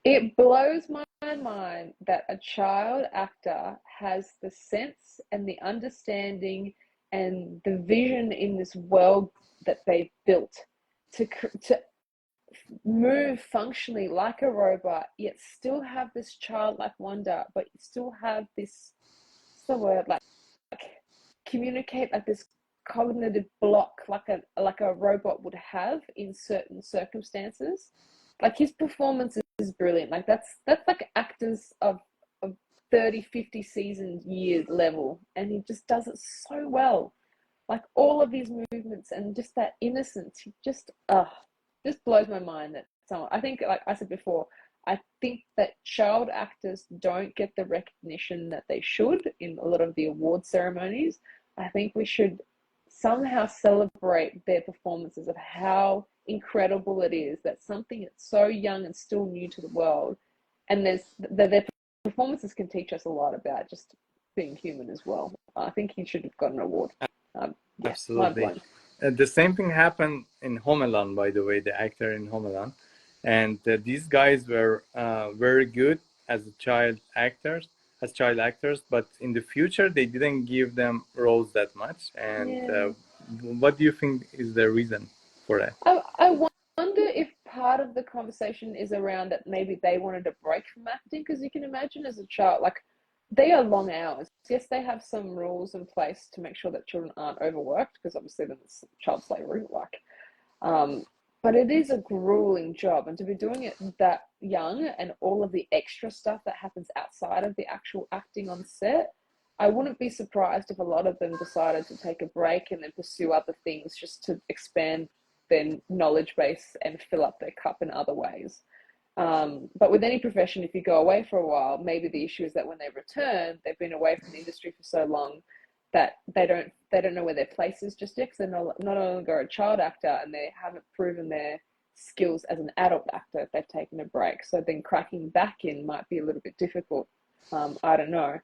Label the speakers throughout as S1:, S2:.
S1: It blows my mind that a child actor has the sense and the understanding and the vision in this world that they built to move functionally like a robot, yet still have this childlike wonder, but still have this, what's the word, like communicate like this cognitive block like a robot would have in certain circumstances. Like his performance is brilliant. Like that's like actors of 30, 50 seasons years level, and he just does it so well. Like all of his movements and just that innocence, he just blows my mind that someone, I think, like I said before, I think that child actors don't get the recognition that they should in a lot of the award ceremonies. I think we should somehow celebrate their performances of how incredible it is that something that's so young and still new to the world, and their performances can teach us a lot about just being human as well. I think he should have got an award. Yeah, mind
S2: Absolutely.
S1: blown.
S2: The same thing happened in Home Alone, by the way, the actor in Home Alone. And these guys were very good as child actors, but in the future, they didn't give them roles that much. And
S1: Yeah.
S2: what do you think is the reason for that?
S1: I wonder if part of the conversation is around that maybe they wanted a break from acting, because you can imagine as a child, like they are long hours. Yes, they have some rules in place to make sure that children aren't overworked, because obviously then it's child slavery, like, um, but it is a grueling job, and to be doing it that young and all of the extra stuff that happens outside of the actual acting on set, I wouldn't be surprised if a lot of them decided to take a break and then pursue other things just to expand their knowledge base and fill up their cup in other ways. But with any profession, if you go away for a while, maybe the issue is that when they return, they've been away from the industry for so long that they don't know where their place is just yet, because they're not longer a child actor and they haven't proven their skills as an adult actor if they've taken a break. So then cracking back in might be a little bit difficult. I don't know.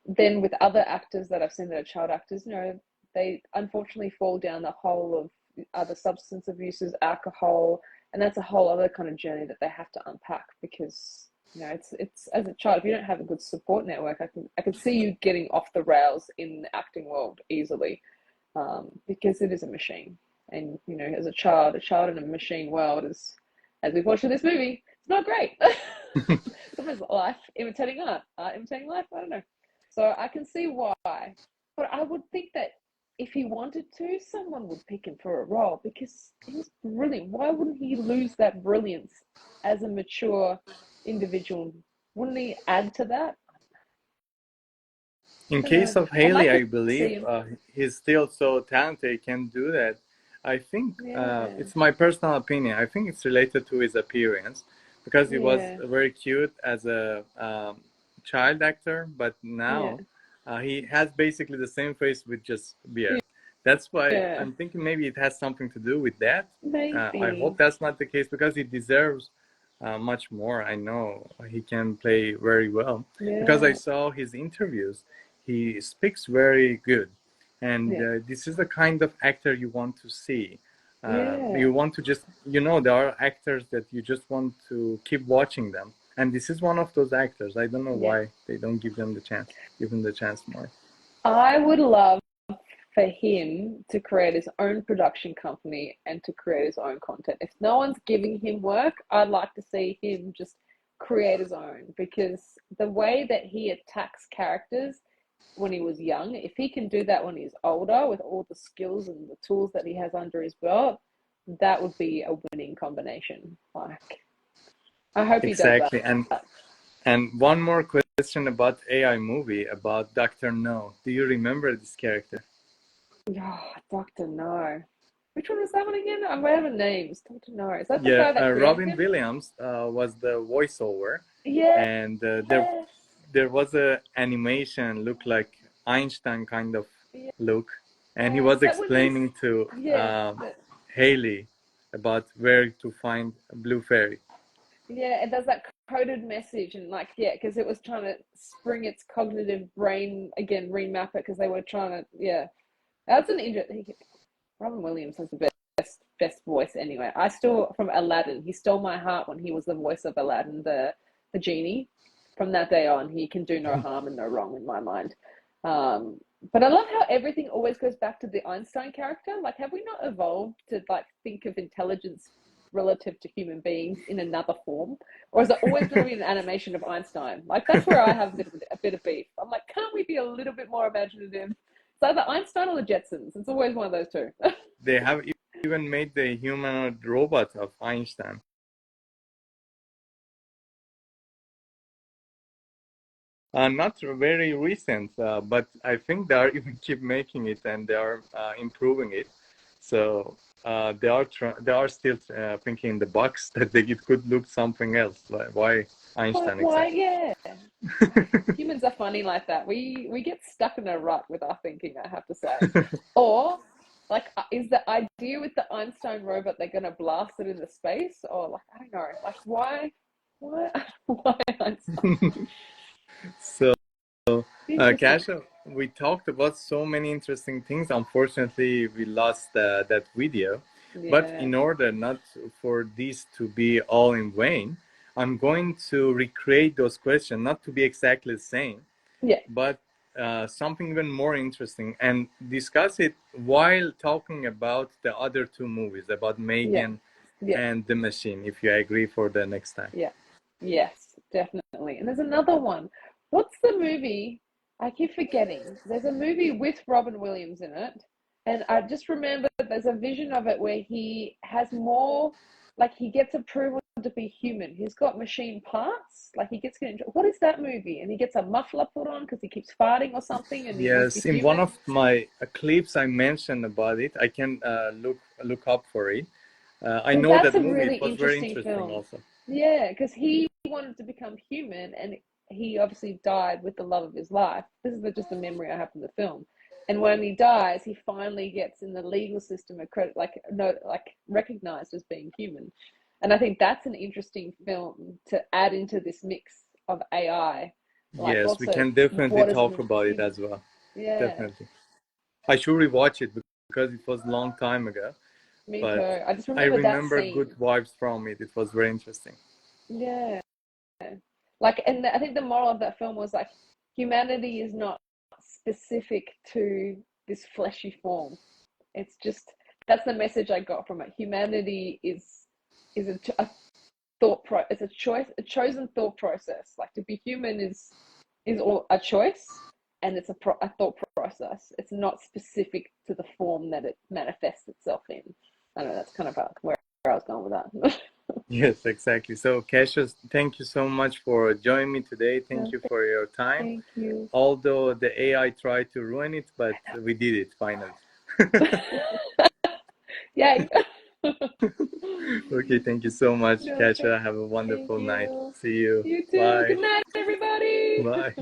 S1: Then with other actors that I've seen that are child actors, they unfortunately fall down the hole of other substance abuses, alcohol, and that's a whole other kind of journey that they have to unpack, because it's as a child, if you don't have a good support network, I can see you getting off the rails in the acting world easily, because it is a machine, and as a child in a machine world is, as we've watched in this movie, it's not great. It's almost life imitating art imitating life. I don't know. So I can see why, but I would think that if he wanted to, someone would pick him for a role because he's brilliant. Why wouldn't he lose that brilliance as a mature individual? Wouldn't he add to that? I
S2: In
S1: don't know.
S2: case of
S1: I'd
S2: Haley,
S1: like to
S2: I
S1: see
S2: believe
S1: him.
S2: he's still so talented, he can do that. I think
S1: Yeah,
S2: it's my personal opinion. I think it's related to his appearance because he was
S1: yeah,
S2: very cute as a child actor, but
S1: yeah,
S2: now he has basically the same face with just beard. That's why
S1: yeah.
S2: I'm thinking maybe it has something to do with that. I hope
S1: Maybe.
S2: that's not the case because he deserves much more. I know he can play very well because I
S1: Yeah,
S2: saw his interviews. He speaks very good, and
S1: yeah,
S2: this is the kind of actor you want to see.
S1: yeah,
S2: You want to just, there are actors that you just want to keep watching them, and this is one of those actors. I don't know
S1: yeah.
S2: why they don't give him the chance more.
S1: I would love for him to create his own production company and to create his own content. If no one's giving him work, I'd like to see him just create his own, because the way that he attacks characters when he was young, if he can do that when he's older with all the skills and the tools that he has under his belt, that would be a winning combination. Like, I hope he does that.
S2: Exactly, and one more question about AI movie about Doctor No. Do you remember this character?
S1: Oh, Dr. No. Which one was that one again? I'm having names. Dr. No. Is that the
S2: Yeah,
S1: guy that created
S2: Robin
S1: him?
S2: Williams was the voiceover,
S1: Yes.
S2: and there was a animation look like Einstein kind of
S1: Yeah.
S2: look, and he was
S1: Is that when there's,
S2: explaining to
S1: yeah,
S2: Haley about where to find a blue fairy.
S1: yeah, and there's that coded message, and like, yeah, because it was trying to spring its cognitive brain again, remap it, because they were trying to, yeah. That's an interesting. Robin Williams has the best best voice anyway. I still, from Aladdin, he stole my heart when he was the voice of Aladdin, the genie. From that day on, he can do no harm and no wrong in my mind. Um, but I love how everything always goes back to the Einstein character. Like, have we not evolved to like think of intelligence relative to human beings in another form, or is it always going to be an animation of Einstein? Like, that's where I have a bit of beef. I'm like, can't we be a little bit more imaginative? It's either Einstein or the Jetsons. It's always one of those two.
S2: They have even made the humanoid robot of Einstein. Not very recent, but I think they are even keep making it and they are improving it. So they are still thinking in the box that it could look something else. Like why Einstein
S1: Why?
S2: exactly?
S1: Yeah. Humans are funny like that. We get stuck in a rut with our thinking, I have to say. Or like, is the idea with the Einstein robot they're gonna blast it into space, or like I don't know, like why, why Einstein?
S2: So,
S1: Interesting.
S2: Kasia, we talked about so many interesting things. Unfortunately, we lost that video. But
S1: Yeah,
S2: in order not for this to be all in vain, I'm going to recreate those questions, not to be exactly the same,
S1: yeah,
S2: but something even more interesting, and discuss it while talking about the other two movies, about
S1: yeah,
S2: Megan
S1: yeah,
S2: and The Machine, if you agree for the next time.
S1: yeah. Yes, definitely. And there's another one. What's the movie? I keep forgetting. There's a movie with Robin Williams in it, and I just remember that there's a vision of it where he has more, like he gets approval to be human. He's got machine parts, like he gets what is that movie? And he gets a muffler put on because he keeps farting or something, and he wants to
S2: Yes,
S1: be
S2: in one
S1: human.
S2: of my clips I mentioned about it. I can look up for it. I
S1: Because
S2: know
S1: that's
S2: that
S1: a
S2: movie.
S1: really
S2: It was very
S1: interesting
S2: interesting
S1: film.
S2: also.
S1: Yeah, because he wanted to become human and he obviously died with the love of his life. This is just a memory I have from the film. And when he dies, he finally gets in the legal system a credit, like no, like recognized as being human. And I think that's an interesting film to add into this mix of AI. Like
S2: Yes, we
S1: also,
S2: can definitely
S1: what does it
S2: talk
S1: mean
S2: about
S1: to
S2: it
S1: be
S2: as
S1: human?
S2: well.
S1: Yeah,
S2: Definitely. I should rewatch it because it was a long time ago.
S1: me
S2: But
S1: too. I just
S2: I
S1: remember that
S2: remember good
S1: scene.
S2: vibes from it. It was very interesting.
S1: Yeah. Like, and I think the moral of that film was like, humanity is not specific to this fleshy form. It's just that's the message I got from it. Humanity is a thought pro. It's a choice, a chosen thought process. Like to be human is all a choice, and it's a thought process. It's not specific to the form that it manifests itself in. I don't know. That's kind of where I was going with that.
S2: Yes, exactly. So, Cassius, thank you so much for joining me today. Thank
S1: No,
S2: you for your time.
S1: thank you.
S2: Although the AI tried to ruin it, but we did it finally.
S1: Yay.
S2: Okay, thank you so much,
S1: No,
S2: Kasia. Have a
S1: thank
S2: wonderful night.
S1: you.
S2: See you.
S1: You too.
S2: Bye.
S1: Good night, everybody.
S2: Bye.